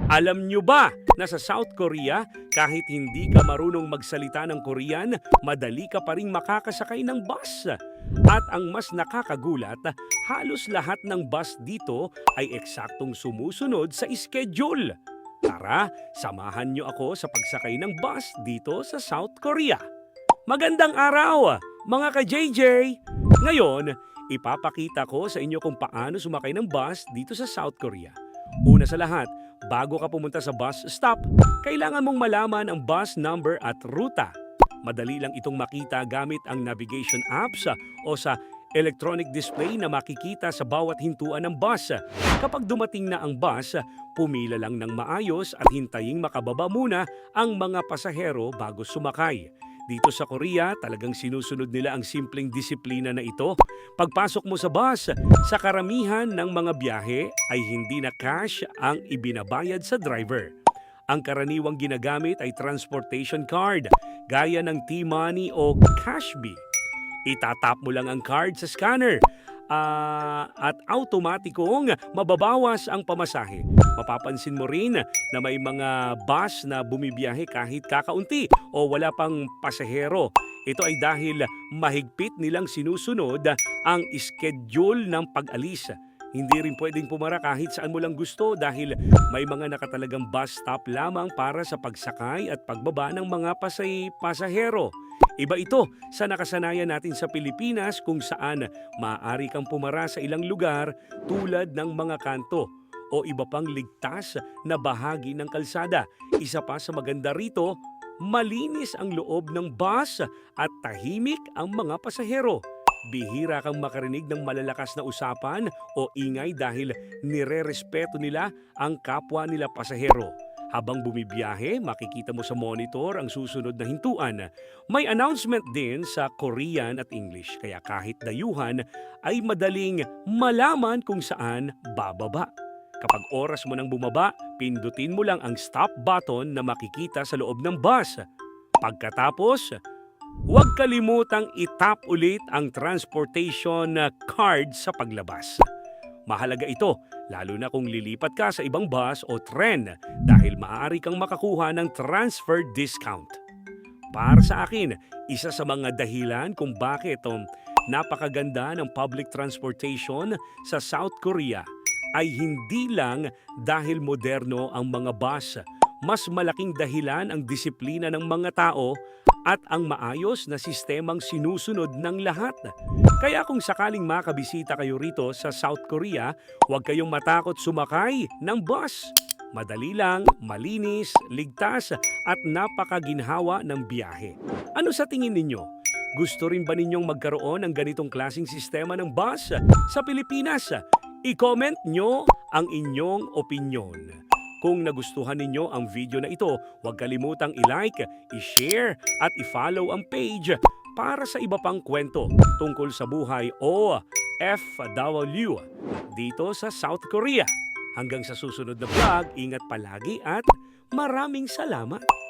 Alam nyo ba na sa South Korea, kahit hindi ka marunong magsalita ng Korean, madali ka pa rin makakasakay ng bus? At ang mas nakakagulat, halos lahat ng bus dito ay eksaktong sumusunod sa schedule. Tara, samahan nyo ako sa pagsakay ng bus dito sa South Korea. Magandang araw, mga ka-JJ! Ngayon, ipapakita ko sa inyo kung paano sumakay ng bus dito sa South Korea. Una sa lahat, bago ka pumunta sa bus stop, kailangan mong malaman ang bus number at ruta. Madali lang itong makita gamit ang navigation apps o sa electronic display na makikita sa bawat hintuan ng bus. Kapag dumating na ang bus, pumila lang ng maayos at hintaying makababa muna ang mga pasahero bago sumakay. Dito sa Korea, talagang sinusunod nila ang simpleng disiplina na ito. Pagpasok mo sa bus, sa karamihan ng mga biyahe ay hindi na cash ang ibinabayad sa driver. Ang karaniwang ginagamit ay transportation card, gaya ng T-Money o Cashby. Itatap mo lang ang card sa scanner at automatikong mababawas ang pamasahe. Mapapansin mo rin na may mga bus na bumibiyahe kahit kakaunti o wala pang pasahero. Ito ay dahil mahigpit nilang sinusunod ang schedule ng pag-alis. Hindi rin pwedeng pumara kahit saan mo lang gusto dahil may mga nakatalagang bus stop lamang para sa pagsakay at pagbaba ng mga pasahero. Iba ito sa nakasanayan natin sa Pilipinas kung saan maaari kang pumara sa ilang lugar tulad ng mga kanto o iba pang ligtas na bahagi ng kalsada. Isa pa sa maganda rito, malinis ang loob ng bus at tahimik ang mga pasahero. Bihira kang makarinig ng malalakas na usapan o ingay dahil nire-respeto nila ang kapwa nila pasahero. Habang bumibiyahe, makikita mo sa monitor ang susunod na hintuan. May announcement din sa Korean at English, kaya kahit dayuhan ay madaling malaman kung saan bababa. Kapag oras mo nang bumaba, pindutin mo lang ang stop button na makikita sa loob ng bus. Pagkatapos, huwag kalimutang itap ulit ang transportation card sa paglabas. Mahalaga ito, lalo na kung lilipat ka sa ibang bus o tren dahil maaari kang makakuha ng transfer discount. Para sa akin, isa sa mga dahilan kung bakit napakaganda ng public transportation sa South Korea ay hindi lang dahil moderno ang mga bus. Mas malaking dahilan ang disiplina ng mga tao at ang maayos na sistemang sinusunod ng lahat. Kaya kung sakaling makabisita kayo rito sa South Korea, huwag kayong matakot sumakay ng bus. Madali lang, malinis, ligtas at napakaginhawa ng biyahe. Ano sa tingin ninyo? Gusto rin ba ninyong magkaroon ng ganitong klaseng sistema ng bus sa Pilipinas? I-comment nyo ang inyong opinyon. Kung nagustuhan ninyo ang video na ito, huwag kalimutang i-like, i-share at i-follow ang page para sa iba pang kwento tungkol sa buhay o FW dito sa South Korea. Hanggang sa susunod na vlog, ingat palagi at maraming salamat!